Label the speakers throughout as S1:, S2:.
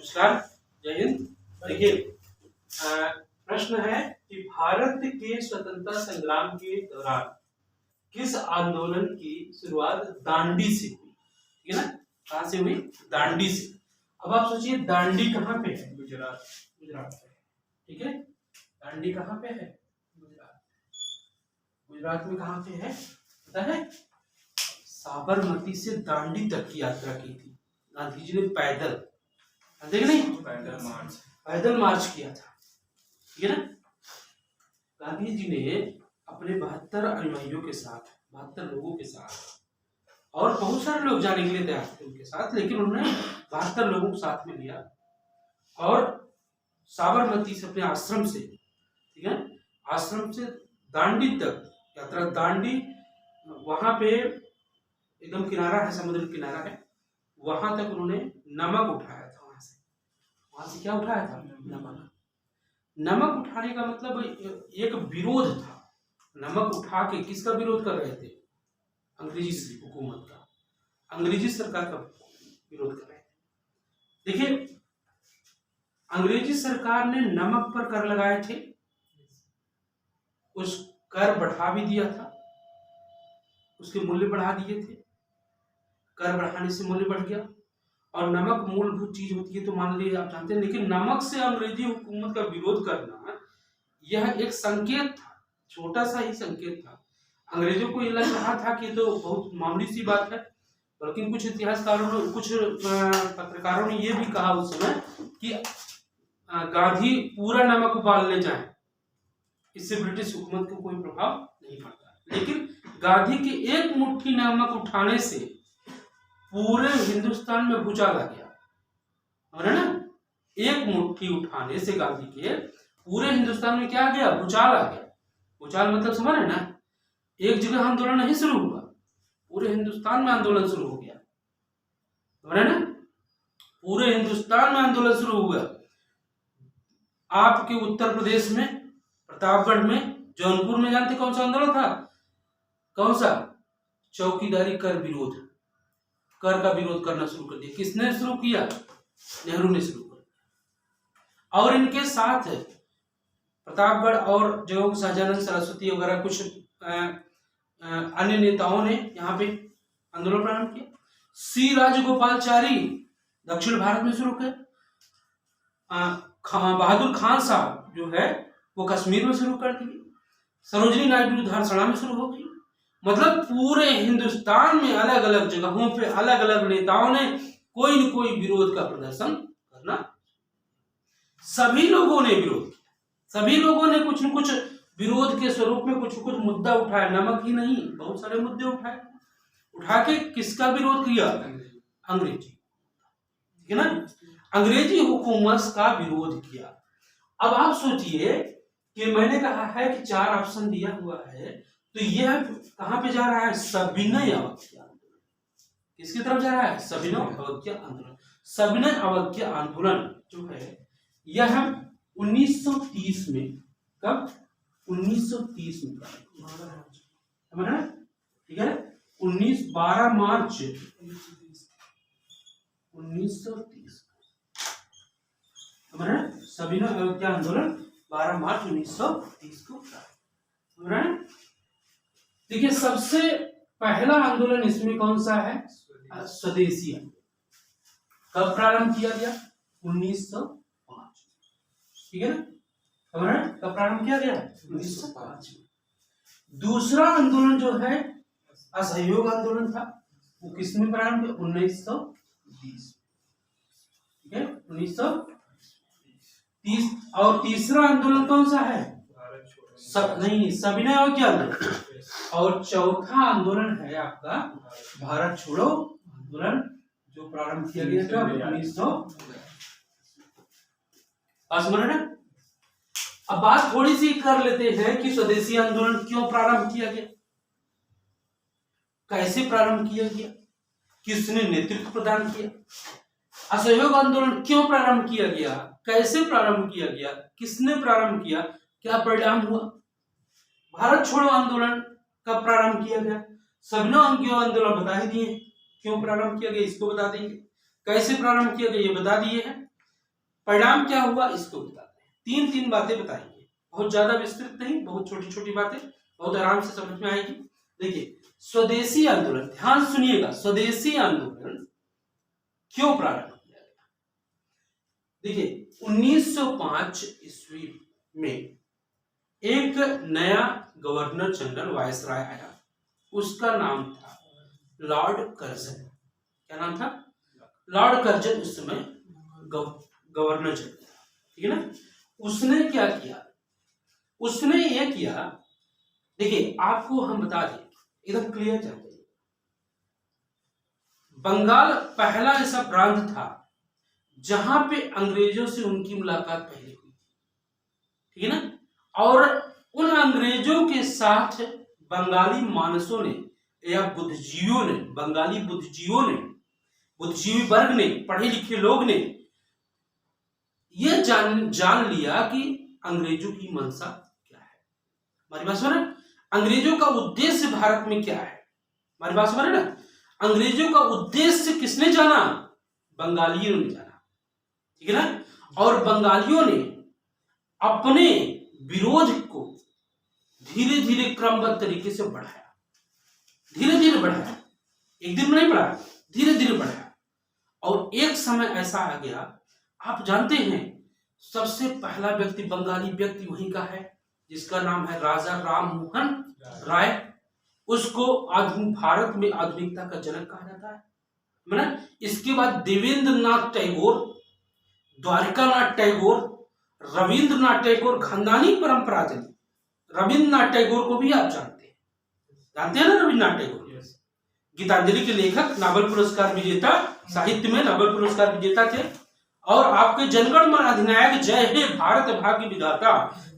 S1: नमस्कार, जय हिंद। देखिए, प्रश्न है कि भारत के स्वतंत्रता संग्राम के दौरान किस आंदोलन की शुरुआत दांडी से हुई? ठीक है ना? कहाँ से हुई? दांडी से। अब आप सोचिए, दांडी कहाँ पे है? गुजरात। गुजरात पे, ठीक है। दांडी कहाँ पे है? गुजरात। गुजरात में कहाँ पे है पता है? साबरमती से दांडी तक की यात्रा की थी गांधी जी ने पैदल, देख नहीं, पैदल मार्च किया था, ठीक है ना। गांधी जी ने अपने 72 अनुयायियों के साथ, 72 लोगों के साथ, और बहुत सारे लोग जाने के लिए तैयार थे उनके साथ, लेकिन उन्होंने 72 लोगों को साथ में लिया और साबरमती से अपने आश्रम से, ठीक है, आश्रम से दांडी तक यात्रा। दांडी वहां पे एकदम किनारा है, समुद्र किनारा है, वहां तक उन्होंने नमक उठाया था। वहां से क्या उठाया था? नमक। नमक उठाने का मतलब एक विरोध था। नमक उठा के किसका विरोध कर रहे थे? अंग्रेजी हुकूमत का, अंग्रेजी सरकार का विरोध कर रहे थे। देखिए, अंग्रेजी सरकार ने नमक पर कर लगाए थे, उस कर बढ़ा भी दिया था, उसके मूल्य बढ़ा दिए थे। कर बढ़ाने से मूल्य बढ़ गया, और नमक मूलभूत चीज होती है तो मान लीजिए आप जानते हैं, लेकिन नमक से अंग्रेजी हुकूमत का विरोध करना यह एक संकेत था, छोटा सा ही संकेत था। अंग्रेजों को ये लग रहा था कि तो बहुत मामूली सी बात है, बल्कि कुछ इतिहासकारों ने, कुछ पत्रकारों ने यह भी कहा उस समय कि गांधी पूरा नमक उबालने जाए, इससे ब्रिटिश हुकूमत को कोई प्रभाव नहीं पड़ता। लेकिन गांधी की एक मुट्ठी नमक उठाने से पूरे हिंदुस्तान में भूचाल आ गया, है ना। एक मुट्ठी उठाने से गांधी के पूरे हिंदुस्तान में क्या आ गया? भूचाल आ गया। भूचाल मतलब समझ रहे ना, एक जगह आंदोलन नहीं शुरू हुआ, पूरे हिंदुस्तान में आंदोलन शुरू हो गया, समझ रहे ना। पूरे हिंदुस्तान में आंदोलन शुरू हुआ। आपके उत्तर प्रदेश में, प्रतापगढ़ में, जौनपुर में जानते कौन सा आंदोलन था? कौन सा? चौकीदारी कर विरोध। कर का विरोध करना शुरू कर दिया। किसने शुरू किया? नेहरू ने शुरू कर दिया। और इनके साथ प्रतापगढ़ और जगहों को सहजानंद सरस्वती वगैरह कुछ अन्य नेताओं ने यहाँ पे आंदोलन प्रारंभ किया। सी राजगोपालचारी दक्षिण भारत में शुरू किया। बहादुर खान साहब जो है वो कश्मीर में शुरू कर दिए। सरोजनी नायडू धारसड़ा में शुरू हो गई। मतलब पूरे हिंदुस्तान में अलग अलग जगहों पे अलग अलग नेताओं ने कोई न कोई विरोध का प्रदर्शन करना। सभी लोगों ने विरोध किया, सभी लोगों ने कुछ न कुछ विरोध के स्वरूप में कुछ न कुछ मुद्दा उठाया। नमक ही नहीं, बहुत सारे मुद्दे उठाए। उठा के किसका विरोध किया? अंग्रेजी, ठीक है ना, अंग्रेजी हुकूमत का विरोध किया। अब आप सोचिए कि मैंने कहा है कि 4 ऑप्शन दिया हुआ है, तो यह कहां पे जा रहा है? सविनय अवज्ञा आंदोलन। किसकी तरफ जा रहा है? सविनय अवज्ञा आंदोलन। सविनय अवज्ञा आंदोलन जो है यह 1930 में, कब? 1930 में, ठीक है, 12 मार्च 1930। सविनय अवज्ञा आंदोलन 12 मार्च 1930 को। देखिए, सबसे पहला आंदोलन इसमें कौन सा है? स्वदेशी आंदोलन। कब प्रारंभ किया गया? 1905, ठीक है ना। कब प्रारंभ किया गया? 1905 में। दूसरा आंदोलन जो है असहयोग आंदोलन था, वो किसमें प्रारंभ किया? 1920, ठीक है, 1930। और तीसरा आंदोलन कौन सा है? सविनय अवज्ञा आंदोलन। और चौथा आंदोलन है आपका भारत छोड़ो आंदोलन, जो प्रारंभ किया गया था 1900। अब बात थोड़ी सी कर लेते हैं कि स्वदेशी आंदोलन क्यों प्रारंभ किया गया, कैसे प्रारंभ किया गया, किसने नेतृत्व प्रदान किया। असहयोग आंदोलन क्यों प्रारंभ किया गया, कैसे प्रारंभ किया गया, किसने प्रारंभ किया, क्या परिणाम हुआ। भारत छोड़ो आंदोलन कब प्रारंभ किया गया? सविनय अवज्ञा आंदोलन बता ही दिए, क्यों प्रारंभ किया गया इसको बता देंगे, कैसे प्रारंभ किया गया ये बता दिए हैं। परिणाम क्या हुआ इसको बताते हैं। तीन तीन बातें बताएंगे, बहुत ज्यादा विस्तृत नहीं, बहुत छोटी छोटी बातें, बहुत आराम से समझ में आएगी। देखिए स्वदेशी आंदोलन, ध्यान सुनिएगा, स्वदेशी आंदोलन क्यों प्रारंभ किया गया। देखिए 1905 ईस्वी में एक नया गवर्नर जनरल वायसराय आया, उसका नाम था लॉर्ड कर्जन। क्या नाम था? लॉर्ड कर्जन उस समय गवर्नर जनरल था, ठीक है ना। उसने क्या किया, उसने ये किया, देखिए आपको हम बता दें एकदम क्लियर चाहते हैं, बंगाल पहला ऐसा प्रांत था जहां पे अंग्रेजों से उनकी मुलाकात पहले हुई थी, ठीक है ना। और उन अंग्रेजों के साथ बंगाली मानसों ने या बुद्धिजीवियों ने, बंगाली बुद्धिजीवियों ने, बुद्धिजीवी वर्ग ने, पढ़े लिखे लोग ने यह जान लिया कि अंग्रेजों की मंशा क्या है। हमारी बात समझ, अंग्रेजों का उद्देश्य भारत में क्या है, हमारी बात समझ ना। अंग्रेजों का उद्देश्य किसने जाना? बंगालियों ने जाना, ठीक है ना। और बंगालियों ने अपने विरोध को धीरे धीरे क्रमबद्ध तरीके से बढ़ाया, धीरे धीरे बढ़ाया, एक दिन में नहीं बढ़ाया, धीरे धीरे बढ़ाया। और एक समय ऐसा आ गया, आप जानते हैं सबसे पहला व्यक्ति, बंगाली व्यक्ति वहीं का है जिसका नाम है राजा राम मोहन राय। उसको आधुनिक भारत में आधुनिकता का जनक कहा जाता है। इसके बाद देवेंद्र नाथ टैगोर, द्वारिकानाथ टैगोर, रविंद्रनाथ टैगोर, खानदानी परंपरा चली। रविंद्रनाथ टैगोर को भी आप जानते हैं ना, रविंद्रनाथ टैगोर गीतांजलि के लेखक, नोबेल पुरस्कार विजेता, साहित्य में नोबेल पुरस्कार विजेता थे। और आपके जनगण मन अधिनायक जय हे भारत भाग्य विधाता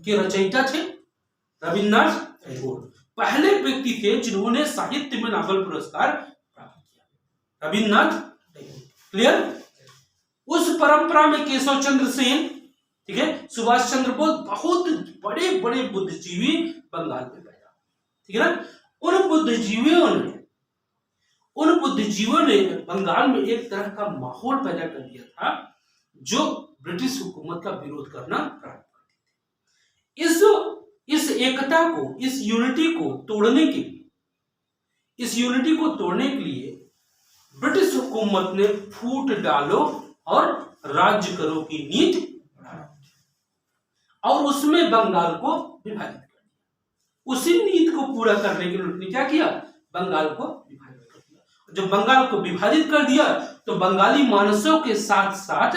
S1: के रचयिता थे रविंद्रनाथ टैगोर। पहले व्यक्ति थे जिन्होंने साहित्य में नोबेल पुरस्कार प्राप्त किया, रविंद्रनाथ टैगोर। क्लियर? उस परंपरा में केशव चंद्र सेन, ठीक है, सुभाष चंद्र बोस, बहुत बड़े बड़े बुद्धिजीवी बंगाल में पैदा, ठीक है ना। उन बुद्धिजीवियों ने बंगाल में एक तरह का माहौल पैदा कर दिया था जो ब्रिटिश हुकूमत का विरोध करना प्रारंभ कर दी। इस एकता को, इस यूनिटी को तोड़ने के लिए ब्रिटिश हुकूमत ने फूट डालो और राज्य करो की नीति, और उसमें बंगाल को विभाजित कर दिया। उसी नीति को पूरा करने के लिए उन्होंने क्या किया, बंगाल को विभाजित कर दिया। जब बंगाल को विभाजित कर दिया तो बंगाली मानसों के साथ साथ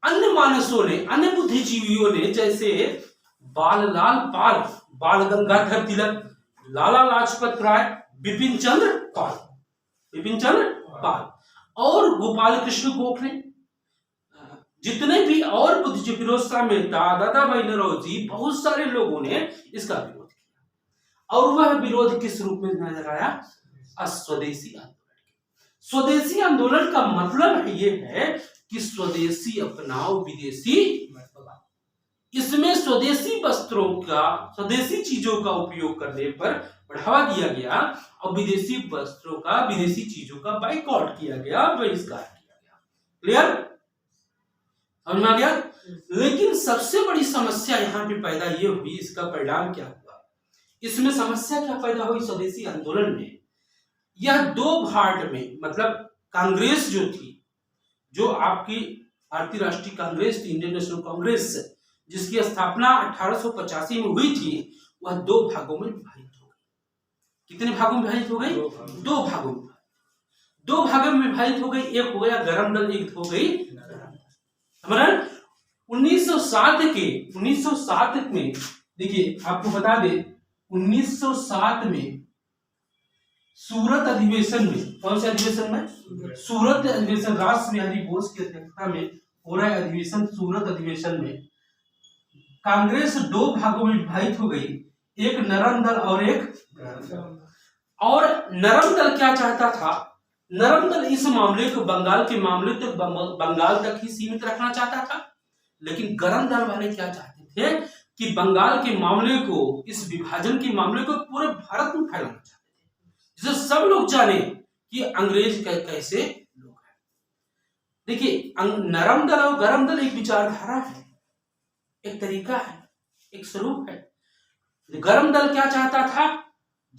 S1: अन्य मानसों ने, अन्य बुद्धिजीवियों ने, जैसे बाललाल पाल, बाल गंगाधर तिलक, लाला लाजपत राय, बिपिन चंद्र पाल और गोपाल कृष्ण गोखले, जितने भी और बुद्धिजीवी, फिरोज मेहता, दादा भाई नौरोजी, बहुत सारे लोगों ने इसका विरोध किया। और वह विरोध किस रूप में नजर आया? स्वदेशी आंदोलन। स्वदेशी आंदोलन का मतलब ये है कि स्वदेशी अपनाओ, विदेशी मत अपनाओ। इसमें स्वदेशी वस्त्रों का, स्वदेशी चीजों का उपयोग करने पर बढ़ावा दिया गया और विदेशी वस्त्रों का, विदेशी चीजों का बाइकआउट किया गया, बहिष्कार किया गया। क्लियर? समझ में आ गया? लेकिन सबसे बड़ी समस्या यहाँ पे पैदा ये हुई, इसका परिणाम क्या हुआ, इसमें समस्या क्या पैदा हुई स्वदेशी आंदोलन में। यह दो भाग में, मतलब कांग्रेस जो थी, जो आपकी भारतीय राष्ट्रीय कांग्रेस थी, इंडियन नेशनल कांग्रेस, जिसकी स्थापना 1885 में हुई थी, वह दो भागों में विभाजित हो गई। कितने भागों में विभाजित हो गई? दो भागों में। दो भागों में विभाजित हो गई। एक हो गया गरम दल, एक हो गई 1907 में, देखिए आपको बता दे, 1907 में सूरत अधिवेशन में, कौन से अधिवेशन में? सूरत अधिवेशन, राष्ट्र बिहारी बोस की अध्यक्षता में हो रहा अधिवेशन, सूरत अधिवेशन में कांग्रेस दो भागों में विभाजित हो गई, एक नरम दल और एक और नरम दल क्या चाहता था? नरम दल इस मामले को, बंगाल के मामले तो बंगाल तक ही सीमित रखना चाहता था, लेकिन गरम दल वाले क्या चाहते थे कि बंगाल के मामले को, इस विभाजन के मामले को पूरे भारत में फैलाना चाहते थे, जिससे सब लोग जाने कि अंग्रेज कैसे लोग हैं। देखिए नरम दल और गरम दल एक विचारधारा है, एक तरीका है, एक स्वरूप है। गरम दल क्या चाहता था?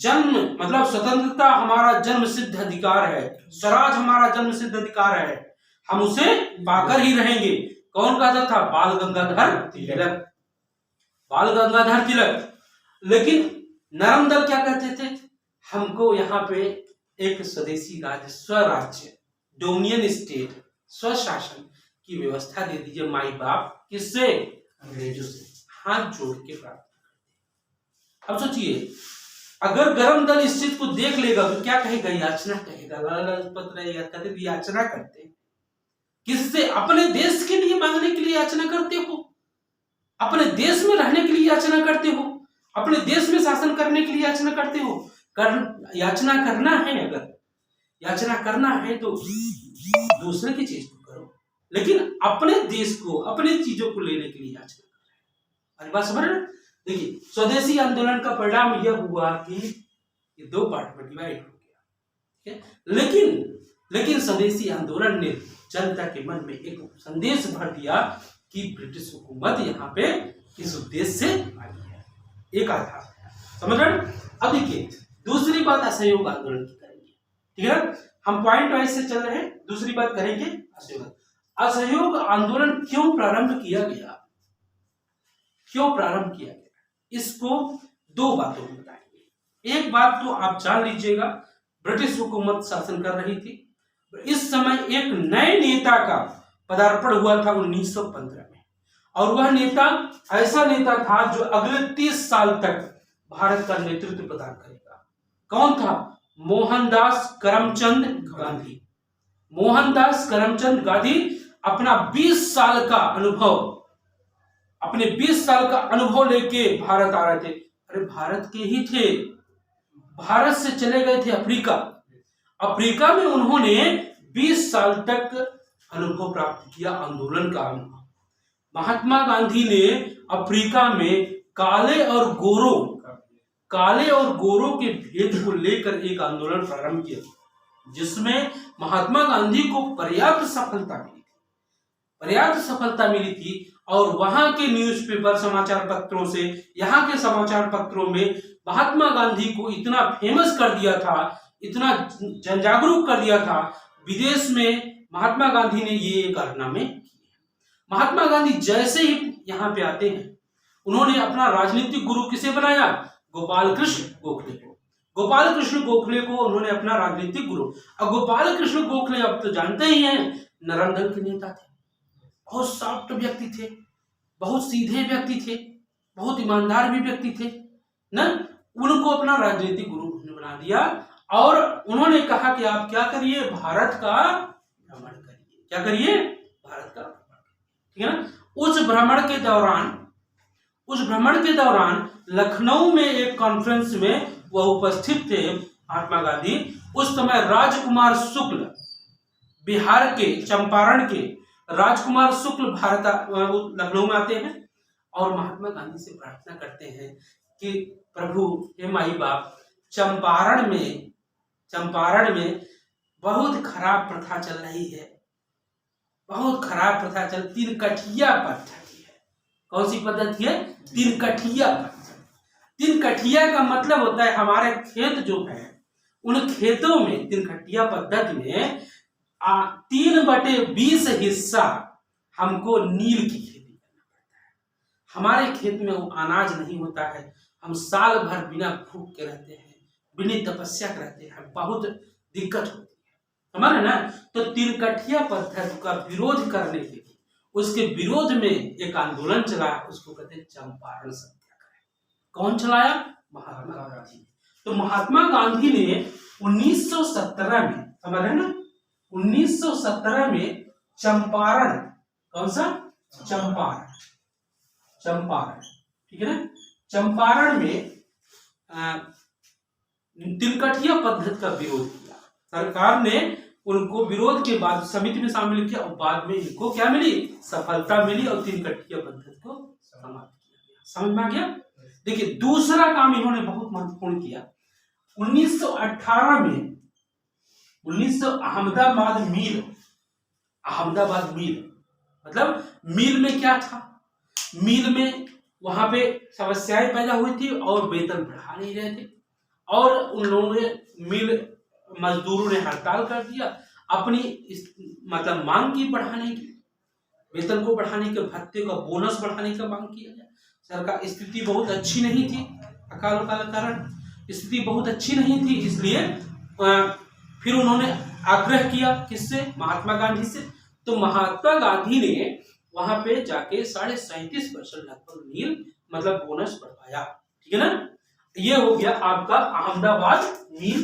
S1: जन्म मतलब स्वतंत्रता हमारा जन्म सिद्ध अधिकार है, स्वराज हमारा जन्म सिद्ध अधिकार है, हम उसे पाकर ही रहेंगे। कौन कहता था? बाल गंगाधर तिलक, बाल गंगाधर तिलक। लेकिन नरम दल क्या कहते थे? हमको यहाँ पे एक स्वदेशी राज्य, स्वराज्य, डोमिनियन स्टेट, स्वशासन की व्यवस्था दे दीजिए माई बाप, किससे? अंग्रेजों से हाथ जोड़ के प्राप्त। अब सोचिए, अगर गरम दल इस चीज को देख लेगा तो क्या कहेगा? याचना कहेगा, याचना करते हैं किससे? अपने देश के लिए मांगने के लिए याचना करते हो, अपने देश में रहने के लिए याचना करते हो, अपने देश में शासन करने के लिए याचना करते हो। याचना करना है, अगर याचना करना है तो दूसरे की चीज को करो, लेकिन अपने देश को, अपने चीजों को लेने के लिए याचना कर रहे हैं। बात समझ रहे? देखिए स्वदेशी आंदोलन का परिणाम यह हुआ कि ये दो पार्ट में डिवाइड हो गया, ठीक है? लेकिन स्वदेशी आंदोलन ने जनता के मन में एक संदेश भर दिया कि ब्रिटिश हुकूमत यहाँ पे किस उद्देश्य से आई है, एक आधार है। समझ रहे? अब देखिए दूसरी बात असहयोग आंदोलन की करेंगे, ठीक है? हम पॉइंट वाइज से चल रहे हैं, दूसरी बात करेंगे असहयोग आंदोलन क्यों प्रारंभ किया गया, क्यों प्रारंभ किया गया, इसको दो बातों में बताएंगे। एक बात तो आप जान लीजिएगा, ब्रिटिश हुकूमत शासन कर रही थी, इस समय एक नए नेता का पदार्पण हुआ था 1915 में, और वह नेता ऐसा नेता था जो अगले 30 साल तक भारत का नेतृत्व प्रदान करेगा। कौन था? मोहनदास करमचंद गांधी। मोहनदास करमचंद गांधी अपना 20 साल का अनुभव, अपने 20 साल का अनुभव लेके भारत आ रहे थे। अरे भारत के ही थे, भारत से चले गए थे अफ्रीका, अफ्रीका में उन्होंने 20 साल तक अनुभव प्राप्त किया, आंदोलन का अनुभव। महात्मा गांधी ने अफ्रीका में काले और गोरों के भेद को लेकर एक आंदोलन प्रारंभ किया, जिसमें महात्मा गांधी को पर्याप्त सफलता मिली थी। और वहां के न्यूज़पेपर, समाचार पत्रों से, यहाँ के समाचार पत्रों में महात्मा गांधी को इतना फेमस कर दिया था, इतना जनजागरूक कर दिया था, विदेश में महात्मा गांधी ने ये कारनामे किए। महात्मा गांधी जैसे ही यहाँ पे आते हैं, उन्होंने अपना राजनीतिक गुरु किसे बनाया? गोपाल कृष्ण गोखले को। गोपाल कृष्ण गोखले को उन्होंने अपना राजनीतिक गुरु। अब गोपाल कृष्ण गोखले आप तो जानते ही हैं, नरम दल के नेता थे, बहुत सॉफ्ट व्यक्ति थे, बहुत सीधे व्यक्ति थे, बहुत ईमानदार भी व्यक्ति थे ना। उनको अपना राजनीतिक गुरु बना दिया और उन्होंने कहा कि आप क्या करिए? भारत का भ्रमण करिए। क्या करिए? भारत का भ्रमण, ठीक है ना। उस भ्रमण के दौरान लखनऊ में एक कॉन्फ्रेंस में वह उपस्थित थे महात्मा गांधी। उस समय राजकुमार शुक्ल, बिहार के चंपारण के राजकुमार शुक्ल लखनऊ में आते हैं और महात्मा गांधी से प्रार्थना करते हैं कि प्रभु हे माई बाप, चंपारण में बहुत खराब प्रथा चल रही है, बहुत खराब प्रथा चल, 3 कठिया पद्धति है। कौन सी पद्धति है? 3 कठिया पद्धति। 3 कठिया का मतलब होता है हमारे खेत जो है, उन खेतों में 3 कठिया पद्धति में 3/20 हिस्सा हमको नील की खेती करना पड़ता है। हमारे खेत में वो अनाज नहीं होता है, हम साल भर बिना भूख के रहते हैं, बिना तपस्या के रहते हैं, बहुत दिक्कत होती है हमारे ना। तो 3 कठिया पद्धति का विरोध करने के लिए, उसके विरोध में एक आंदोलन चला, उसको कहते हैं चंपारण सत्याग्रह। कौन चलाया? महात्मा गांधी। तो महात्मा गांधी ने 1917 में, समझ रहे ना, 1917 में चंपारण, कौन सा? चंपारण, ठीक है ना। चंपारण में 3 कठिया पद्धति का विरोध किया। सरकार ने उनको विरोध के बाद समिति में शामिल किया और बाद में इनको क्या मिली? सफलता मिली और 3 कठिया पद्धति को समाप्त किया गया। समझ में आ गया? देखिए दूसरा काम इन्होंने बहुत महत्वपूर्ण किया। 1918 में अहमदाबाद अहमदाबाद मिल, मतलब मिल में क्या था, मिल में वहां पे समस्याएं पैदा हुई थी और वेतन बढ़ा नहीं रहे थे, और उन लोगों ने मिल मजदूरों ने हड़ताल कर दिया, अपनी मतलब मांग की बढ़ाने की, वेतन को बढ़ाने के, भत्ते का बोनस बढ़ाने का मांग किया गया। सरकार स्थिति बहुत अच्छी नहीं थी, अकाल के कारण स्थिति बहुत अच्छी नहीं थी, इसलिए फिर उन्होंने आग्रह किया किससे, महात्मा गांधी से। तो महात्मा गांधी ने वहां पे जाके 37.5% लगभग मील मतलब बोनस बढ़वाया, ठीक है ना। ये हो गया आपका अहमदाबाद मील,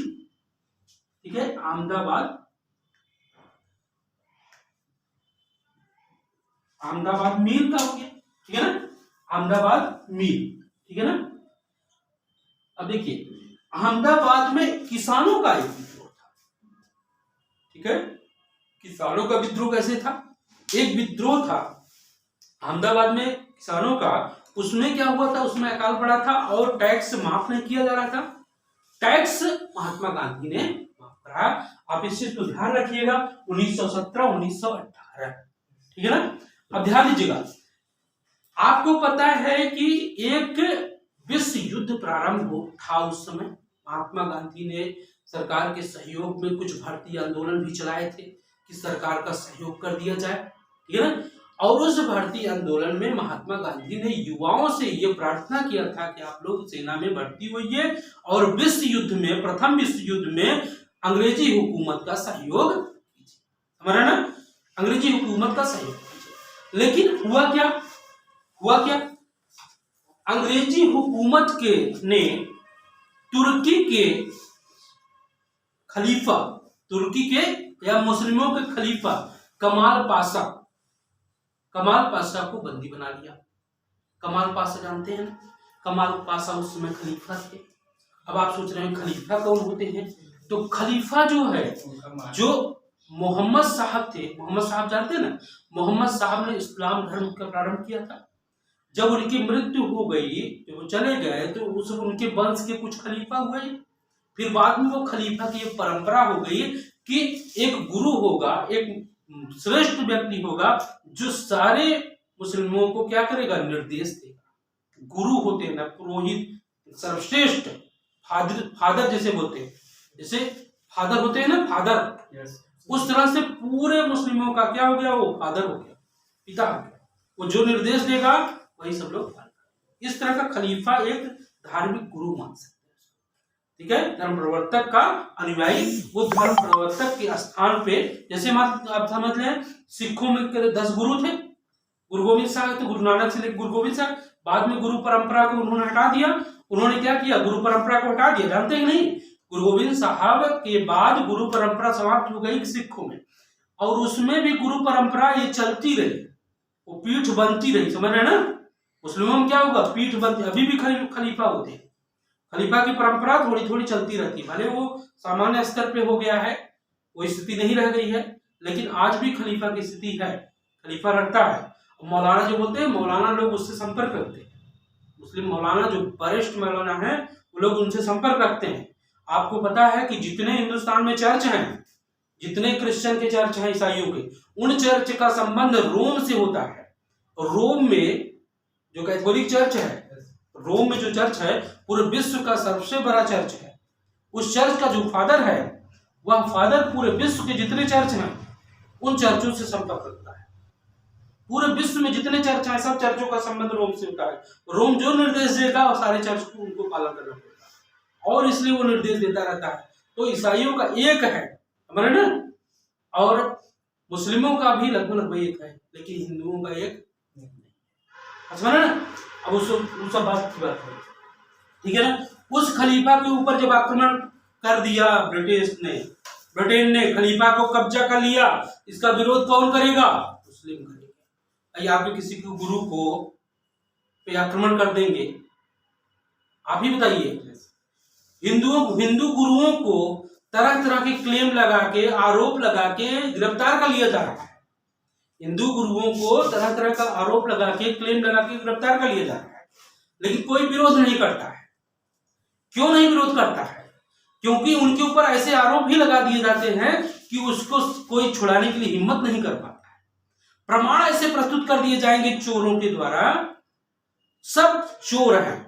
S1: ठीक है, अहमदाबाद मील का हो गया, ठीक है ना, अहमदाबाद मील, ठीक है ना। अब देखिए अहमदाबाद में किसानों का एक विद्रोह था, ठीक है, किसानों का विद्रोह कैसे था, एक विद्रोह था अहमदाबाद में किसानों का, उसमें क्या हुआ था, उसमें अकाल पड़ा था और टैक्स माफ नहीं किया जा रहा था, टैक्स महात्मा गांधी ने माफ कराया। आप इस चीज को ध्यान रखिएगा, 1917-1918, ठीक है ना। अब ध्यान दीजिएगा, आपको पता है कि एक विश्व युद्ध प्रारंभ था उस समय, महात्मा गांधी ने सरकार के सहयोग में कुछ भारतीय आंदोलन भी चलाए थे कि सरकार का सहयोग कर दिया जाए, ठीक है ना। और उस भारतीय आंदोलन में महात्मा गांधी ने युवाओं से यह प्रार्थना किया था कि आप लोग सेना में भर्ती होइए और विश्व युद्ध में, प्रथम विश्व युद्ध में अंग्रेजी हुकूमत का सहयोग कीजिए, हमारा ना, अंग्रेजी हुकूमत का सहयोग कीजिए। लेकिन हुआ क्या, अंग्रेजी हुकूमत के ने तुर्की के खलीफा, तुर्की के या मुस्लिमों के खलीफा कमाल पाशा को बंदी बना लिया। कमाल पाशा जानते हैं ना, कमाल पाशा उस समय खलीफा थे। अब आप सोच रहे हैं खलीफा कौन होते हैं, तो खलीफा जो है, जो मोहम्मद साहब थे, मोहम्मद साहब जानते हैं ना, मोहम्मद साहब ने इस्लाम धर्म का प्रारंभ किया था। जब उनकी मृत्यु हो गई, जब वो चले गए, तो उस उनके वंश के कुछ खलीफा हुए, फिर बाद में वो खलीफा की परंपरा हो गई कि एक गुरु होगा, एक श्रेष्ठ व्यक्ति होगा जो सारे मुस्लिमों को क्या करेगा, निर्देश देगा। गुरु होते हैं ना, पुरोहित, सर्वश्रेष्ठ, फादर जैसे बोलते हैं, जैसे फादर होते हैं ना, फादर, उस तरह से पूरे मुस्लिमों का क्या हो गया, वो फादर हो गया, पिता हो गया। वो जो निर्देश देगा वही सब लोग, इस तरह का खलीफा एक धार्मिक गुरु मान सकते हैं, ठीक है, धर्म प्रवर्तक का अनुयायी, वो धर्म प्रवर्तक के स्थान पे, जैसे आप समझ लें सिखों में 10 गुरु थे, गुरु गोविंद साहब, तो गुरु नानक से लेकर गुरु गोविंद साहब, बाद में गुरु परंपरा को उन्होंने हटा दिया। उन्होंने क्या किया, गुरु परंपरा को हटा दिया, जानते ही नहीं, गुरु गोविंद साहब के बाद गुरु परंपरा समाप्त हो गई सिखों में, और उसमें भी गुरु परंपरा ये चलती रही, वो पीठ बनती रही, समझ रहे ना। मुस्लिमों में क्या होगा, पीठ बनती, अभी भी खलीफा होते हैं, खलीफा की परंपरा थोड़ी थोड़ी चलती रहती है, भले वो सामान्य स्तर पे हो गया है, वो स्थिति नहीं रह गई है, लेकिन आज भी खलीफा की स्थिति है, खलीफा रहता है। मौलाना जो बोलते हैं, मौलाना लोग उससे संपर्क रखते हैं, मुस्लिम मौलाना जो वरिष्ठ मौलाना है वो लोग उनसे संपर्क रखते हैं। आपको पता है कि जितने हिंदुस्तान में चर्च हैं, जितने क्रिश्चियन के चर्च हैं, ईसाइयों के, उन चर्च का संबंध रोम से होता है। रोम में जो कैथोलिक चर्च है, रोम में जो चर्च है पूरे विश्व का सबसे बड़ा चर्च है, उस चर्च का जो फादर है, वह फादर पूरे विश्व के जितने चर्च हैं उन चर्चों से संपर्क रखता है। पूरे विश्व में जितने चर्च हैं सब चर्चों का संबंध रोम से होता है। रोम जो निर्देश देगा और सारे चर्च को उनको पालन करना पड़ेगा, और इसलिए वो निर्देश देता रहता है। तो ईसाइयों का एक है, हमारे ना, और मुस्लिमों का भी लगभग एक है, लेकिन हिंदुओं का एक नहीं है ना। अब उस सब बात की बात है, ठीक है ना। उस खलीफा के ऊपर जब आक्रमण कर दिया ब्रिटेन ने खलीफा को कब्जा कर लिया, इसका विरोध कौन करेगा, मुस्लिम करेगा। आप किसी के गुरु को पे आक्रमण कर देंगे, आप ही बताइए। हिंदू गुरुओं को तरह तरह के क्लेम लगा के, आरोप लगा के गिरफ्तार कर लिया जा रहा है। हिंदू गुरुओं को तरह तरह का आरोप लगा के, क्लेम लगा के गिरफ्तार कर लिया जा रहा है, लेकिन कोई विरोध नहीं करता है। क्यों नहीं विरोध करता है? क्योंकि उनके ऊपर ऐसे आरोप भी लगा दिए जाते हैं कि उसको कोई छुड़ाने के लिए हिम्मत नहीं कर पाता है। प्रमाण ऐसे प्रस्तुत कर दिए जाएंगे चोरों के द्वारा, सब चोर हैं,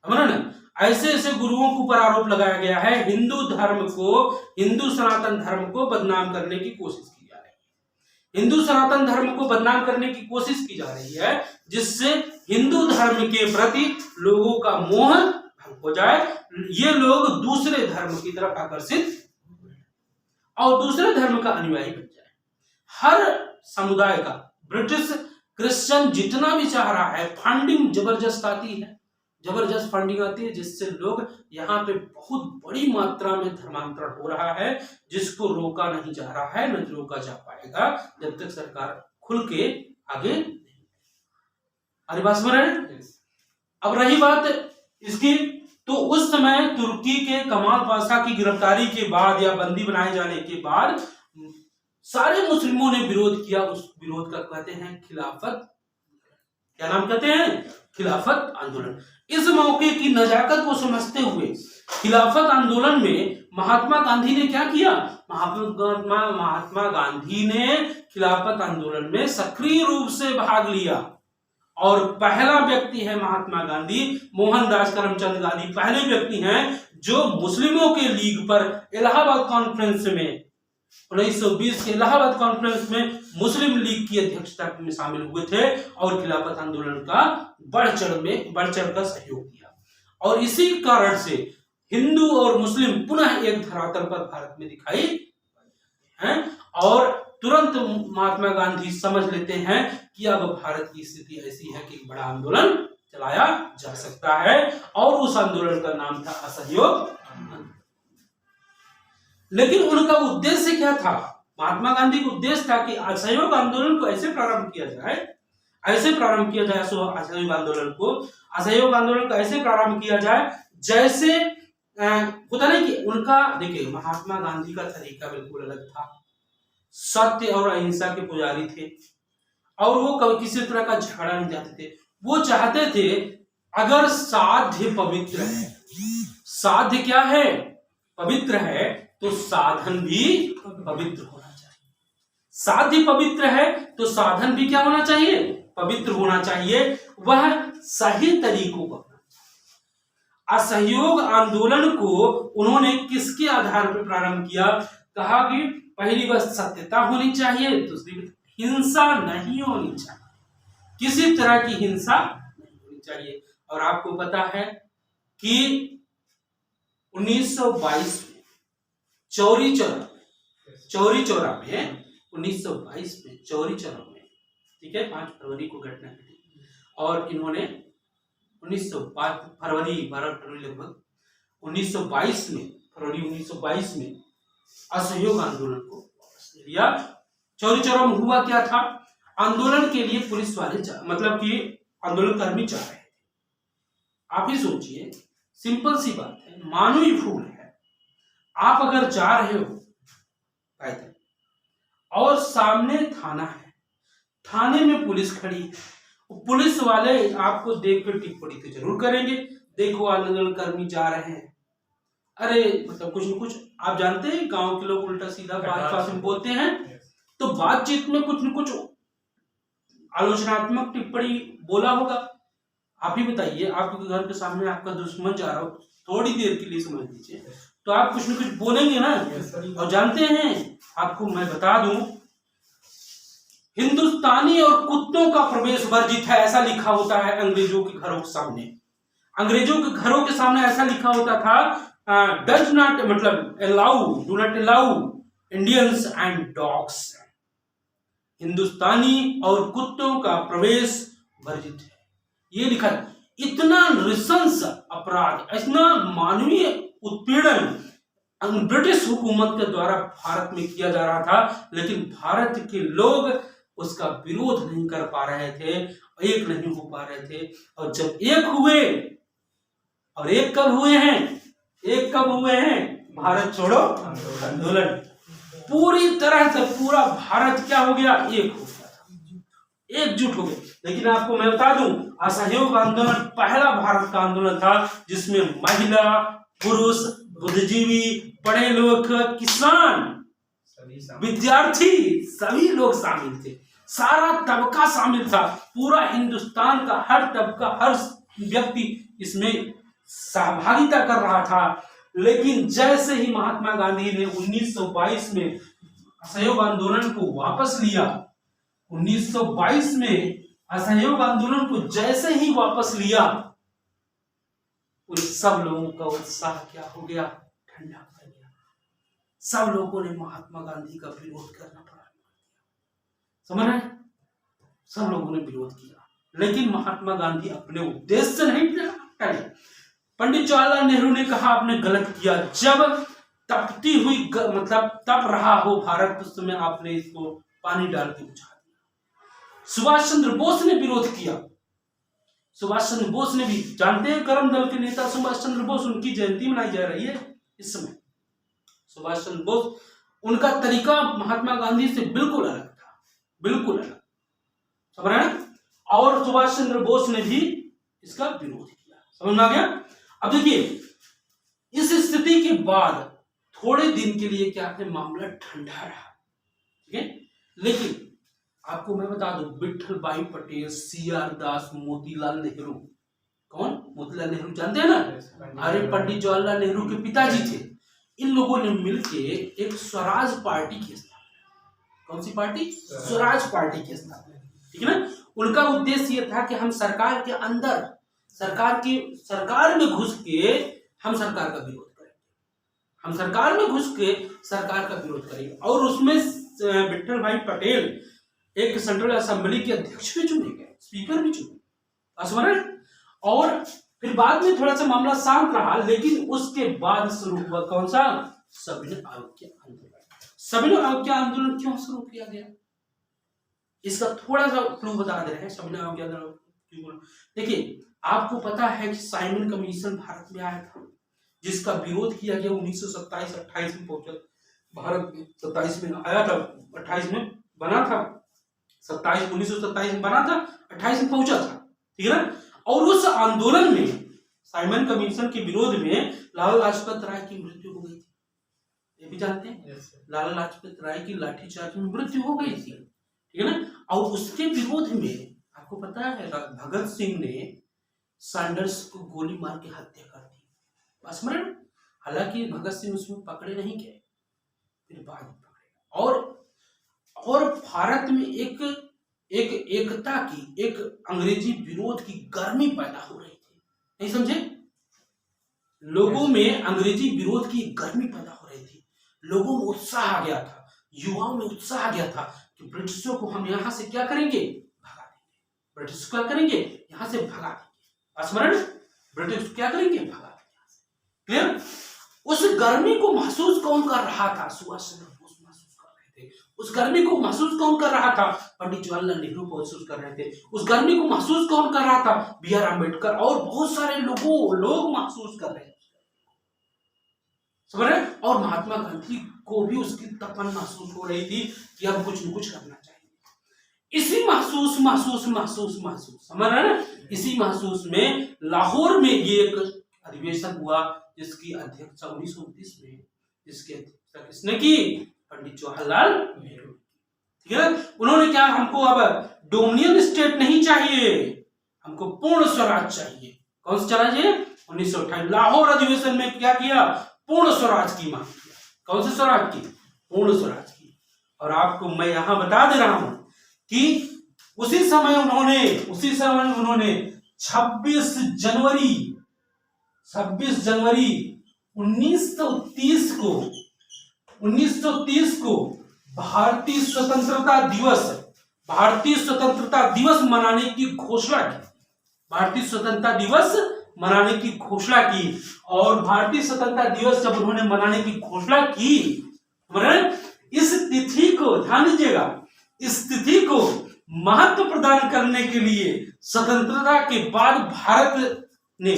S1: समझ ना। ऐसे ऐसे गुरुओं के ऊपर आरोप लगाया गया है, हिंदू धर्म को, हिंदू सनातन धर्म को बदनाम करने की कोशिश की जा रही है। हिंदू सनातन धर्म को बदनाम करने की कोशिश की जा रही है, जिससे हिंदू धर्म के प्रति लोगों का मोह भंग हो जाए, ये लोग दूसरे धर्म की तरफ आकर्षित और दूसरे धर्म का अनुयायी बन जाए। हर समुदाय का, ब्रिटिश क्रिश्चियन जितना भी चाह रहा है, फंडिंग जबरदस्त आती है, जबरदस्त फंडिंग आती है, जिससे लोग यहाँ पे बहुत बड़ी मात्रा में धर्मांतरण हो रहा है, जिसको रोका नहीं जा रहा है, न रोका जा पाएगा जब तक सरकार खुल के आगे। अरे बात समझ रहे हैं। अब रही बात इसकी, तो उस समय तुर्की के कमाल पाशा की गिरफ्तारी के बाद या बंदी बनाए जाने के बाद सारे मुस्लिमों ने विरोध किया। उस विरोध का कहते हैं खिलाफत, क्या नाम कहते हैं, खिलाफत आंदोलन। इस मौके की नजाकत को समझते हुए खिलाफत आंदोलन में महात्मा गांधी ने क्या किया, महात्मा गांधी ने खिलाफत आंदोलन में सक्रिय रूप से भाग लिया, और पहला व्यक्ति है महात्मा गांधी, मोहनदास करमचंद गांधी पहले व्यक्ति हैं जो मुस्लिमों के लीग पर इलाहाबाद कॉन्फ्रेंस में 1920 के इलाहाबाद कॉन्फ्रेंस में मुस्लिम लीग की अध्यक्षता में शामिल हुए थे और खिलाफत आंदोलन का बढ़ चढ़ कर सहयोग किया। और इसी कारण से हिंदू और मुस्लिम पुनः एक धरातल पर भारत में दिखाई हैं, और तुरंत महात्मा गांधी समझ लेते हैं कि अब भारत की स्थिति ऐसी है कि बड़ा आंदोलन चलाया जा सकता है, और उस आंदोलन का नाम था असहयोग। लेकिन उनका उद्देश्य क्या था, महात्मा गांधी का उद्देश्य था कि असहयोग आंदोलन को ऐसे प्रारंभ किया जाए, असहयोग आंदोलन को ऐसे प्रारंभ किया जाए जैसे होता नहीं कि उनका, देखिए महात्मा गांधी का तरीका बिल्कुल अलग था, सत्य और अहिंसा के पुजारी थे, और वो कभी किसी तरह का झगड़ा नहीं चाहते थे। वो चाहते थे अगर साध्य पवित्र है, साध्य क्या है, पवित्र है, तो साधन भी पवित्र होना चाहिए। साध्य पवित्र है तो साधन भी क्या होना चाहिए, पवित्र होना चाहिए। वह सही तरीकों को, असहयोग आंदोलन को उन्होंने किसके आधार पर प्रारंभ किया, कहा कि पहली बात सत्यता होनी चाहिए, दूसरी हिंसा नहीं होनी चाहिए, किसी तरह की हिंसा नहीं होनी चाहिए। और आपको पता है कि 1922 में चौरी चौरा में 1922 में चौरी चौरा में, ठीक है, 5 फरवरी को घटना घटी, और इन्होंने 12 फरवरी लगभग 1922 में असहयोग आंदोलन को वापस ले लिया। चौरी चौरा में हुआ क्या था, आंदोलन के लिए पुलिस वाले मतलब कि आंदोलन कर्मी जा रहे थे। आप ही सोचिए, सिंपल सी बात है, मानवीय भूल है, आप अगर जा रहे हो पैदल और सामने थाना है, थाने में पुलिस खड़ी है, पुलिस वाले आपको देख कर टिप्पणी तो जरूर करेंगे, देखो आंदोलन कर्मी जा रहे हैं, अरे मतलब कुछ न कुछ, आप जानते हैं गांव के लोग उल्टा सीधा बात में बोलते हैं, तो बातचीत में कुछ न कुछ आलोचनात्मक टिप्पणी बोला होगा। आप ही बताइए, आपके घर के सामने आपका दुश्मन जा रहा हो, थोड़ी देर के लिए समझ लीजिए, तो आप कुछ न कुछ बोलेंगे ना। और जानते हैं, आपको मैं बता दूं, हिंदुस्तानी और कुत्तों का प्रवेश वर्जित है, ऐसा लिखा होता है अंग्रेजों के घरों के सामने। अंग्रेजों के घरों के सामने ऐसा लिखा होता था, डज नॉट मतलब do not allow Indians and dogs, हिंदुस्तानी और कुत्तों का प्रवेश वर्जित है, ये लिखा है। इतना नृशंस अपराध, इतना मानवीय उत्पीड़न ब्रिटिश हुकूमत के द्वारा भारत में किया जा रहा था, लेकिन भारत के लोग उसका विरोध नहीं कर पा रहे थे, एक नहीं हो पा रहे थे। और जब एक हुए, और एक कब हुए हैं, भारत छोड़ो आंदोलन, पूरी तरह से पूरा भारत क्या हो गया, एक हो गया था, एकजुट हो गए। लेकिन आपको मैं बता दूं, असहयोग आंदोलन पहला भारत का आंदोलन था जिसमें महिला, पुरुष, बुद्धिजीवी, पढ़े लोग, किसान विद्यार्थी, सभी लोग शामिल थे, सारा तबका शामिल था, पूरा हिंदुस्तान का हर तबका, हर व्यक्ति इसमें सहभागिता कर रहा था। लेकिन जैसे ही महात्मा गांधी ने 1922 में असहयोग आंदोलन को वापस लिया, 1922 में असहयोग आंदोलन को जैसे ही वापस लिया, उन सब लोगों का उत्साह क्या हो गया, ठंडा पड़ गया। सब लोगों ने महात्मा गांधी का विरोध करना प्रारंभ कर दिया। समझ रहे हैं? सब लोगों ने विरोध किया, लेकिन महात्मा गांधी अपने उद्देश्य से नहीं टले। पंडित जवाहरलाल नेहरू ने कहा आपने गलत किया, जब तपती हुई मतलब तप रहा हो भारत, उस समय आपने इसको पानी डाल के बुझा दिया। सुभाष चंद्र बोस ने विरोध किया। सुभाष चंद्र बोस ने भी, जानते हैं कर्म दल के नेता सुभाष चंद्र बोस, उनकी जयंती मनाई जा रही है इस समय। सुभाष चंद्र बोस, उनका तरीका महात्मा गांधी से बिल्कुल अलग था, बिल्कुल अलग, समझ रहे हैं? और सुभाष चंद्र बोस ने भी इसका विरोध किया। समझ में आ गया? अब देखिए, इस स्थिति के बाद थोड़े दिन के लिए क्या है, मामला ठंडा रहा, ठीक है। लेकिन आपको मैं बता दूं, विठल भाई पटेल, CR दास, मोतीलाल नेहरू, कौन? मोतीलाल नेहरू जानते हैं ना? अरे पंडित जवाहरलाल नेहरू के पिताजी थे। इन लोगों ने मिलके एक स्वराज पार्टी की स्थापना। कौन सी पार्टी? स्वराज पार्टी की स्थापना, ठीक है ना। उनका उद्देश्य यह था कि हम सरकार के अंदर, सरकार में घुस के हम सरकार का विरोध करेंगे, हम सरकार में घुस के सरकार का विरोध करेंगे। और उसमें विठल भाई पटेल एक सेंट्रल असेंबली के अध्यक्ष भी चुने गए, स्पीकर भी चुने। और फिर बाद में थोड़ा सा मामला शांत रहा, लेकिन उसके बाद शुरू हुआ कौन सा? सविनय अवज्ञा आंदोलन। सविनय अवज्ञा आंदोलन क्यों शुरू किया गया, इसका थोड़ा सा क्लू बता दे रहे हैं। सविनय अवज्ञा आंदोलन क्यों? देखिए, आपको पता है कि साइमन कमीशन भारत में आया था, जिसका विरोध किया गया 1927-28 में पहुंचा। भारत 27 में आया था, 28 में बना था, 1927 में बना था, 28 में पहुंचा था, ठीक है ना। और उस आंदोलन में, साइमन कमीशन के विरोध में, लाला लाजपत राय की मृत्यु हो गई थी। ये भी जानते हैं? लाला लाजपत राय की लाठीचार्ज में मृत्यु हो गई थी, ठीक है ना। और उसके विरोध में आपको पता है भगत सिंह ने सैंडर्स को गोली मार के हत्या कर दी, स्मरण। हालांकि भगत सिंह उसमें पकड़े नहीं गए, फिर बाद में पकड़े। और भारत में एक एकता की, एक अंग्रेजी विरोध की गर्मी पैदा हो रही थी, नहीं समझे? लोगों में अंग्रेजी विरोध की गर्मी पैदा हो रही थी, लोगों में उत्साह आ गया था, युवाओं में उत्साह आ गया था कि ब्रिटिशों को हम यहां से क्या करेंगे, भगा देंगे। ब्रिटिश क्या करेंगे, यहां से भगा देंगे, स्मरण। ब्रिटिश क्या करेंगे, भगा देंगे। क्लियर? उस गर्मी को महसूस कौन कर रहा था? सुभाष चंद्र बोस महसूस कर रहे थे। उस गर्मी को महसूस कौन कर रहा था? पंडित जवाहरलाल नेहरू महसूस कर रहे थे। उस गर्मी को महसूस कौन कर रहा था? BR अम्बेडकर और बहुत सारे लोग महसूस कर रहे थे, समझ रहे? और महात्मा गांधी को भी उसकी तपन महसूस हो रही थी कि अब कुछ न कुछ करना चाहिए। इसी महसूस समझ रहे ना? इसी महसूस में लाहौर में ये एक अधिवेशन हुआ, जिसकी अध्यक्षता 1929 में, जिसकी अध्यक्षता किसने की? पंडित जवाहरलाल नेहरू, ठीक है। उन्होंने क्या, हमको अब डोमिनियन स्टेट नहीं चाहिए, हमको पूर्ण स्वराज चाहिए। कौन सा चाहिए? 1928 लाहौर अधिवेशन में क्या किया? पूर्ण स्वराज की मांग किया। कौन से स्वराज की? पूर्ण स्वराज की। और आपको मैं यहां बता दे रहा हूं कि उसी समय उन्होंने 26 जनवरी 1930 को भारतीय स्वतंत्रता दिवस मनाने की घोषणा की। भारतीय स्वतंत्रता दिवस मनाने की घोषणा की। और भारतीय स्वतंत्रता दिवस जब उन्होंने मनाने की घोषणा की, इस तिथि को ध्यान दीजिएगा, इस तिथि को महत्व प्रदान करने के लिए स्वतंत्रता के बाद भारत ने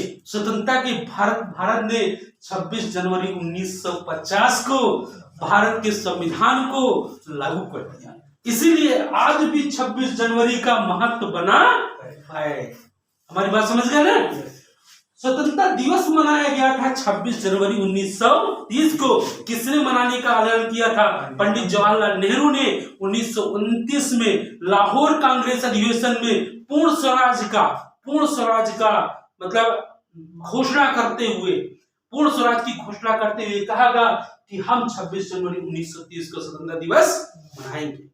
S1: 26 जनवरी 1950 को भारत के संविधान को लागू कर दिया। इसीलिए आज भी 26 जनवरी का महत्व बना है। हमारी बात समझ गए ना? स्वतंत्रता दिवस मनाया गया था 26 जनवरी 1930 को। किसने मनाने का ऐलान किया था? पंडित जवाहरलाल नेहरू ने 1929 में लाहौर कांग्रेस अधिवेशन में पूर्ण स्वराज का मतलब घोषणा करते हुए, पूर्ण स्वराज की घोषणा करते हुए कहा गया कि हम 26 जनवरी 1930 को स्वतंत्रता दिवस मनाएंगे।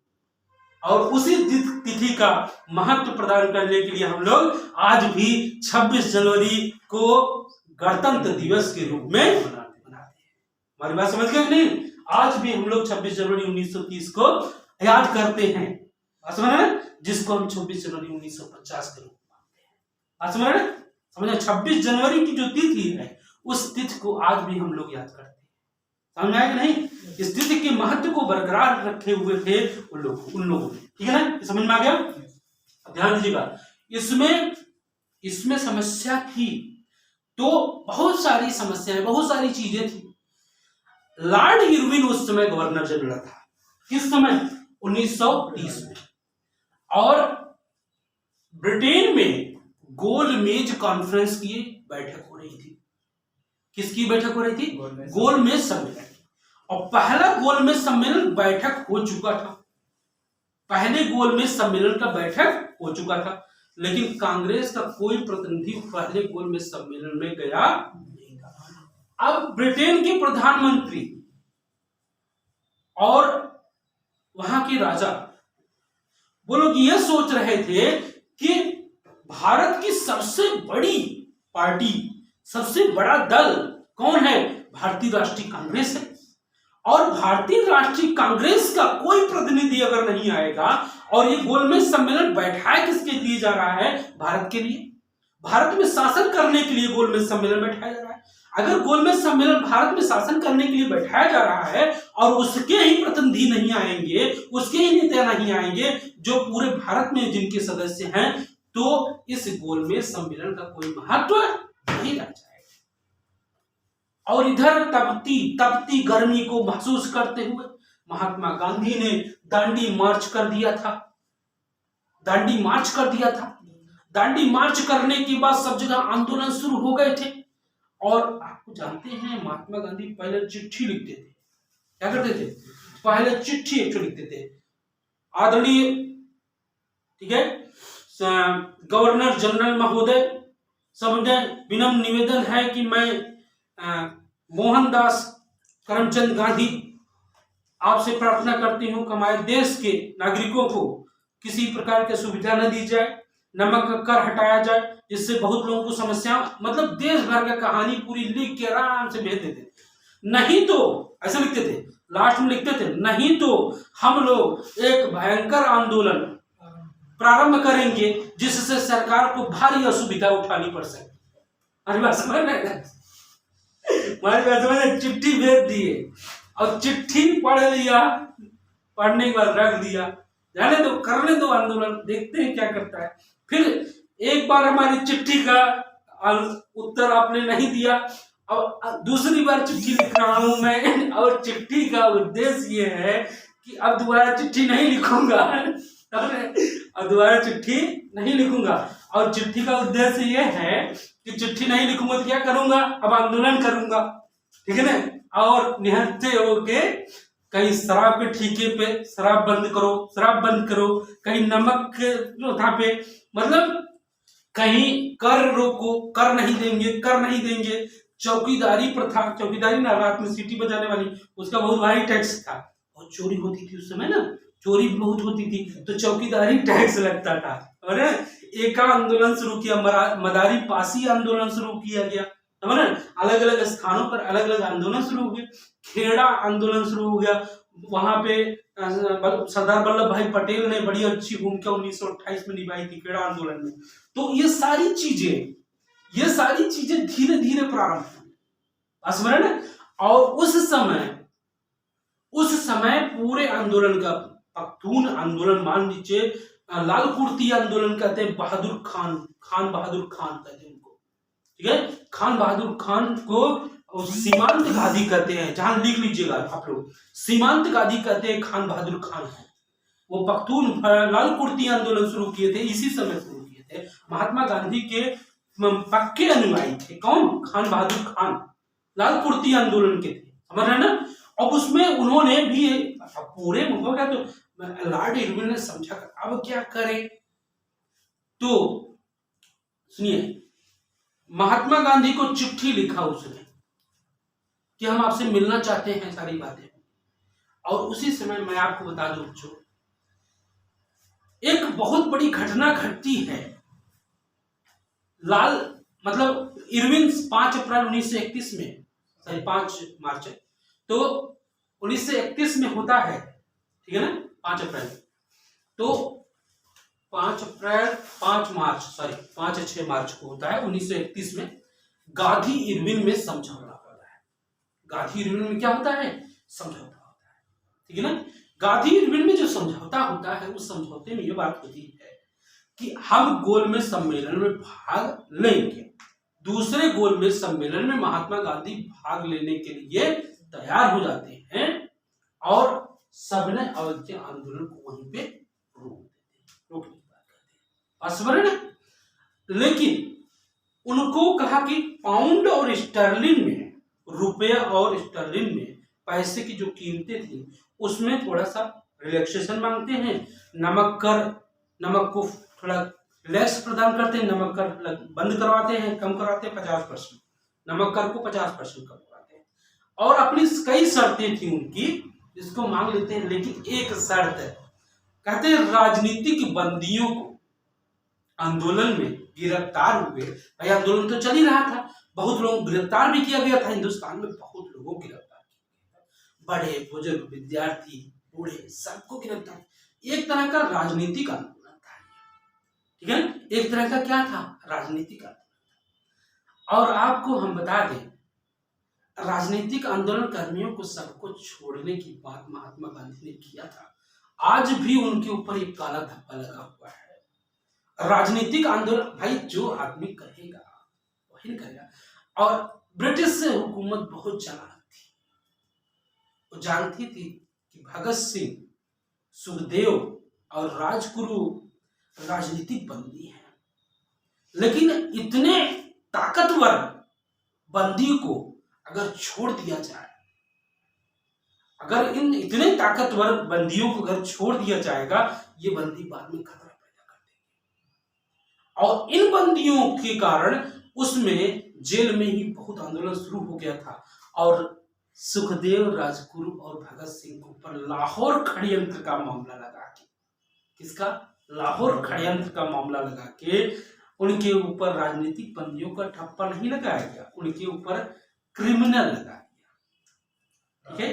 S1: और उसी तिथि का महत्व प्रदान करने के लिए हम लोग आज भी 26 जनवरी को गणतंत्र दिवस के रूप में मनाते हैं। हमारी बात समझ गए नहीं? आज भी हम लोग 26 जनवरी 1930 को याद करते हैं, समझ रहे? जिसको हम 26 जनवरी 1950 के रूप में मानते हैं। आज समझ रहे? समझ 26 जनवरी की जो तिथि है उस तिथि को आज भी हम लोग याद करते हैं। समझ आया कि नहीं? इस तिथि के महत्व को बरकरार रखे हुए थे उन लोगों ने। ठीक है ना? समझ में आ गया? ध्यान दीजिएगा। इसमें समस्या थी तो बहुत सारी समस्याएं, बहुत सारी चीजें थी। लॉर्ड इरविन उस समय गवर्नर जनरल था। किस समय? 1930 में। और ब्रिटेन में गोलमेज कॉन्फ्रेंस की बैठक हो रही थी। किसकी बैठक हो रही थी? गोलमेज सम्मेलन। और पहला गोलमेज सम्मेलन बैठक हो चुका था। पहले गोलमेज सम्मेलन का बैठक हो चुका था, लेकिन कांग्रेस का कोई प्रतिनिधि पहले गोलमेज सम्मेलन में गया नहीं था। अब ब्रिटेन के प्रधानमंत्री और वहां के राजा वो लोग ये सोच रहे थे कि भारत की सबसे बड़ी पार्टी, सबसे बड़ा दल कौन है? भारतीय राष्ट्रीय कांग्रेस है। और भारतीय राष्ट्रीय कांग्रेस का कोई प्रतिनिधि अगर नहीं आएगा, और ये गोलमेज सम्मेलन बैठाया किसके लिए जा रहा है? भारत के लिए, भारत में शासन करने के लिए गोलमेज सम्मेलन बैठाया जा रहा है। अगर गोलमेज सम्मेलन भारत में शासन करने के लिए बैठाया जा रहा है और उसके ही प्रतिनिधि नहीं आएंगे, उसके ही नेता नहीं आएंगे जो पूरे भारत में जिनके सदस्य हैं, तो इस गोलमेज सम्मेलन का कोई महत्व नहीं रह जाएगा। और इधर तपती गर्मी को महसूस करते हुए महात्मा गांधी ने दांडी मार्च कर दिया था। दांडी मार्च करने के बाद सब जगह आंदोलन शुरू हो गए थे। और आपको जानते हैं महात्मा गांधी पहले चिट्ठी लिखते थे। क्या करते थे? पहले चिट्ठी लिखते थे। आदरणीय, ठीक है, गवर्नर जनरल महोदय, समझे विनम्र निवेदन है कि मैं मोहनदास करमचंद गांधी आपसे प्रार्थना करती हूं कि हमारे देश के नागरिकों को किसी प्रकार की सुविधा न दी जाए, नमक का कर हटाया जाए, जिससे बहुत लोगों को समस्या, मतलब देश भर का कहानी पूरी लिख के आराम से भेज देते। नहीं तो ऐसा लिखते थे, लास्ट में लिखते थे, नहीं तो हम लोग एक भयंकर आंदोलन प्रारंभ करेंगे जिससे सरकार को भारी असुविधा उठानी पड़ सके। अरे बात समझ रहे? चिट्ठी भेज दिए और चिट्ठी पढ़ लिया, पढ़ने के बाद रख दिया, जाने दो, करने दो आंदोलन, देखते हैं क्या करता है। फिर एक बार हमारी चिट्ठी का उत्तर आपने नहीं दिया, अब दूसरी बार चिट्ठी लिख रहा हूं मैं, और चिट्ठी का उद्देश्य ये है कि अब दोबारा चिट्ठी नहीं लिखूंगा, अब दोबारा चिट्ठी नहीं लिखूंगा। और चिट्ठी का उद्देश्य ये है कि चिट्ठी नहीं लिखूंगा तो क्या करूंगा? अब आंदोलन करूंगा, ठीक है ना। और निहत्थे होके कहीं शराब के ठेके पे शराब बंद करो, कहीं नमक के चौथा पे, मतलब कहीं कर रोको, कर नहीं देंगे। चौकीदारी प्रथा, चौकीदारी ना, रात में सीटी बजाने वाली, उसका बहुत भारी टैक्स था और चोरी होती थी उस समय ना, चोरी बहुत होती थी, तो चौकीदारी टैक्स लगता था। और एक आंदोलन शुरू किया, मदारी पासी आंदोलन शुरू किया गया, अलग अलग स्थानों पर अलग अलग आंदोलन शुरू हुए। खेड़ा आंदोलन शुरू हो गया, वहां पे सरदार वल्लभ भाई पटेल ने बड़ी अच्छी भूमिका 1928 में निभाई थी खेड़ा आंदोलन में। तो ये सारी चीजें धीरे धीरे प्रारंभ हुई, स्मरण है। और उस समय पूरे आंदोलन का, पख्तून आंदोलन मान लीजिए, लाल कुर्ती आंदोलन कहते हैं, खान बहादुर खान कहते हैं उनको, ठीक है। खान बहादुर खान को सीमांत गांधी कहते हैं, जहां लिख लीजिएगा आप लोग, सीमांत गांधी कहते हैं, खान बहादुर खान है। वो पख्तून लाल कुर्ती आंदोलन शुरू किए थे, इसी समय शुरू किए थे। महात्मा गांधी के पक्के अनुयायी थे। कौन? खान बहादुर खान, लाल कुर्ती आंदोलन के थे, समझ रहे ना। अब उसमें उन्होंने भी पूरे हो गया तो लॉर्ड इरविन ने समझा अब क्या करें, तो सुनिए महात्मा गांधी को चिट्ठी लिखा उसने कि हम आपसे मिलना चाहते हैं, सारी बातें। और उसी समय मैं आपको बता दूं बच्चों, एक बहुत बड़ी घटना घटती है। लाल मतलब इरविन 5 अप्रैल 1931 में, सॉरी 5 मार्च है, तो 1931 में होता है, ठीक है ना, 5 अप्रैल। तो 5 अप्रैल 5 मार्च सॉरी 5 6 मार्च को होता है 1931 में गांधी इरविन में समझौता होता है। गांधी इरविन में क्या होता है? समझौता होता है, ठीक है ना। गांधी इरविन में जो समझौता होता है, उस समझौते में ये बात होती है कि हम गोलमेज सम्मेलन में भाग लेंगे। दूसरे गोलमेज सम्मेलन में महात्मा गांधी भाग लेने के लिए तैयार हो जाते हैं और सबने अवज्ञा आंदोलन को वहीं पे रोकने की बात करते हैं। लेकिन उनको कहा कि पाउंड और स्टर्लिन में, रुपये और स्टर्लिन में पैसे की जो कीमतें थी उसमें थोड़ा सा रिलैक्सेशन मांगते हैं। नमक को थोड़ा लेस प्रदान करते हैं, नमक कर बंद करवाते हैं, कम करवाते हैं 50%, नमक कर को 50% कम करवाते हैं। और अपनी कई शर्तें थी उनकी, जिसको मांग लेते हैं। लेकिन एक शर्त है, कहते हैं राजनीतिक बंदियों को आंदोलन में गिरफ्तार हुए, भाई आंदोलन तो चल ही रहा था, बहुत लोगों को गिरफ्तार भी किया गया था। हिंदुस्तान में बहुत लोगों को गिरफ्तार किया, बड़े बुजुर्ग, विद्यार्थी, बूढ़े, सबको गिरफ्तार। एक तरह का राजनीतिक आंदोलन था, ठीक है, एक तरह का क्या था? राजनीतिक आंदोलन। और आपको हम बता दें, राजनीतिक आंदोलन कर्मियों को सबको छोड़ने की बात महात्मा गांधी ने किया था। आज भी उनके ऊपर एक काला धब्बा लगा हुआ है। राजनीतिक आंदोलन भाई जो आदमी कहेगा वही करेगा। और ब्रिटिश हुकूमत बहुत चालाक थी, वो जानती थी कि भगत सिंह, सुखदेव और राजगुरु राजनीतिक बंदी हैं, लेकिन इतने ताकतवर बंदी को अगर छोड़ दिया जाए, अगर इन इतने ताकतवर बंदियों को अगर छोड़ दिया जाएगा, ये बंदी बाद में खतरा पैदा कर देंगे। और इन बंदियों के कारण उसमें जेल में ही बहुत आंदोलन शुरू हो गया था। और सुखदेव, राजगुरु और भगत सिंह के ऊपर लाहौर षड्यंत्र का मामला लगा के, किसका? लाहौर षड्यंत्र का मामला लगा के उनके ऊपर राजनीतिक बंदियों का ठप्पा नहीं लगाया गया, उनके ऊपर क्रिमिनल लगा दिया, ठीक है,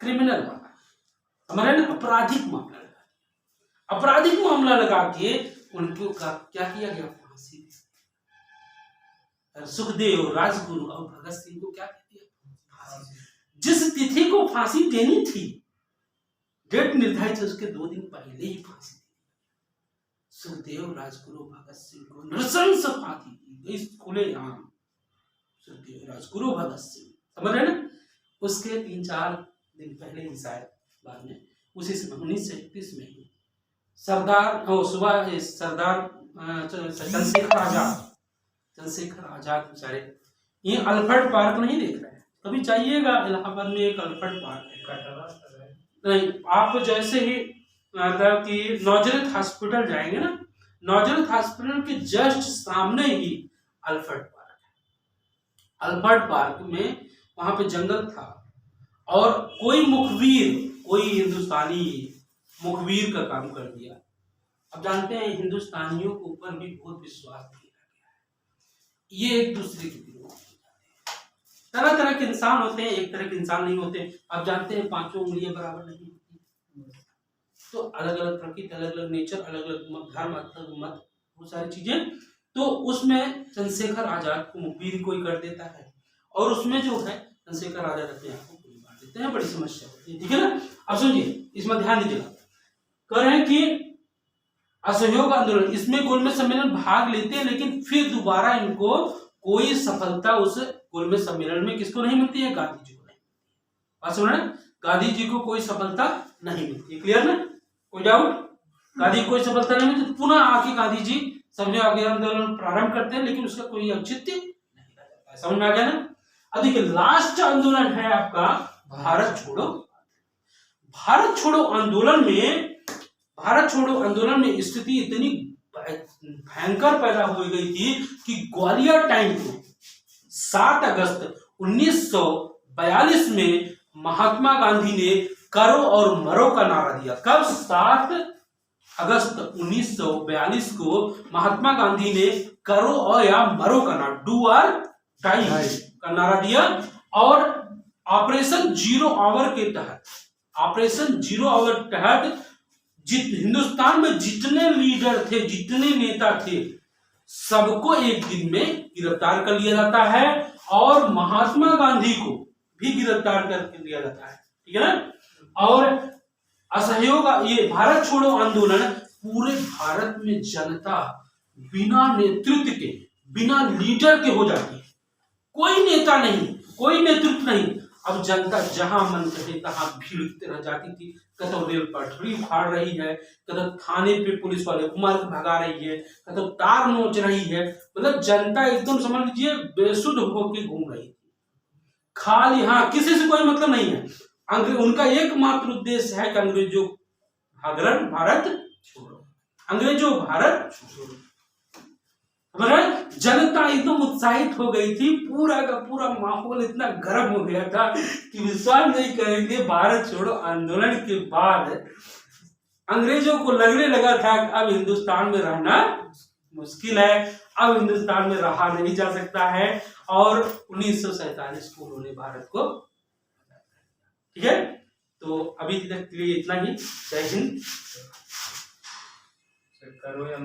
S1: क्रिमिनल मामला, हमारे ना आपराधिक मामला लगा दिया। आपराधिक मामला लगा के उनको क्या किया गया? फांसी। सुखदेव, राजगुरु और भगत सिंह को क्या किया? फांसी। जिस तिथि को फांसी देनी थी, डेट निर्धारित है, उसके 2 दिन पहले ही फांसी दी। सुखदेव, राजगुरु, भगत सिंह को नृशंस फांसी दी गई, खुलेआम। सुखदेव, राजगुरु, भगत सिंह, समझ रहे ना। उसके 3-4 दिन पहले ही शायद, बाद में उसी समय 1931 में ही सरदार चंद्रशेखर आजाद बेचारे, ये अल्फ्रेड पार्क नहीं देख रहे हैं, कभी जाइएगा इलाहाबाद में, एक अल्फ्रेड पार्क है। नहीं, आप जैसे ही मतलब कि नौजरत हॉस्पिटल जाएंगे ना, नौजरत हॉस्पिटल के जस्ट सामने ही अल्फ्रेड पार्क है। अल्फ्रेड पार्क में वहां पे जंगल था और कोई मुखबिर, कोई हिंदुस्तानी मुखबिर का काम कर दिया। अब जानते हैं हिंदुस्तानियों के ऊपर भी बहुत विश्वास किया गया है, ये एक दूसरे के विरोध हो जाते हैं। तरह तरह के इंसान होते हैं, एक तरह के इंसान नहीं होते। आप जानते हैं 5 उंगलियां बराबर नहीं होती, तो अलग अलग प्रकृति, अलग अलग नेचर, अलग अलग धर्म, मत, वो सारी चीजें। तो उसमें चंद्रशेखर आजाद को मुखबिर कोई कर देता है, और उसमें जो है चंद्रशेखर आजाद अपने आप को गोली मार देते हैं, बड़ी समस्या होती है, ठीक है ना। अब सुनिए, इसमें ध्यान दीजिएगा, कह रहे हैं कि असहयोग आंदोलन, इसमें गोलमेज सम्मेलन भाग लेते हैं, लेकिन फिर दोबारा इनको कोई सफलता उस गोलमेज सम्मेलन में किसको नहीं मिलती है? गांधी जी को नहीं। बात सुन रहे हैं? गांधी जी को कोई सफलता नहीं मिलती, क्लियर ना? कोई डाउट? गांधी को कोई सफलता नहीं मिलती। पुनः आके गांधी जी समझ आ गया, आंदोलन प्रारंभ करते हैं लेकिन उसका कोई औचित्य नहीं रह जाता। समझ में आ गया ना। अब देखिए लास्ट आंदोलन है आपका भारत छोड़ो। भारत छोड़ो आंदोलन में स्थिति इतनी भयंकर पैदा हो गई थी कि ग्वालियर टाइम को 7 अगस्त 1942 में महात्मा गांधी ने करो और मरो का नारा दिया। कब? 7 अगस्त 1942 को महात्मा गांधी ने करो और या मरो का नारा, डू और डाई का नारा दिया। और ऑपरेशन जीरो आवर के तहत हिंदुस्तान में जितने लीडर थे, जितने नेता थे, सबको एक दिन में गिरफ्तार कर लिया जाता है और महात्मा गांधी को भी गिरफ्तार कर लिया जाता है। ठीक है ना। और असहयोग, ये भारत छोड़ो आंदोलन पूरे भारत में जनता बिना नेतृत्व के, बिना लीडर के हो जाती है। कोई नेता नहीं, कोई नेतृत्व नहीं। अब जनता जहां मन करे तहां भीड़ रह जाती थी। कतो रेल पटरी उखाड़ रही है, कतो थाने पे पुलिस वाले मार के भगा रही है, कतो तार नोच रही है। मतलब जनता एकदम समझ लीजिए बेसुध होकर घूम रही थी। खाली हाँ, किसी से कोई मतलब नहीं है। उनका एकमात्र उद्देश्य है कि अंग्रेजों भारत छोड़ो, अंग्रेजों भारत छोड़ो। जनता एकदम उत्साहित हो गई थी। पूरा का पूरा माहौल इतना गर्म हो गया था कि विश्वास नहीं करेंगे, भारत छोड़ो आंदोलन के बाद अंग्रेजों को लगने लगा था कि अब हिंदुस्तान में रहना मुश्किल है, अब हिंदुस्तान में रहा नहीं जा सकता है। और 1947 को उन्होंने भारत को, ठीक है। तो अभी तक के लिए इतना ही। जय हिंद। करो या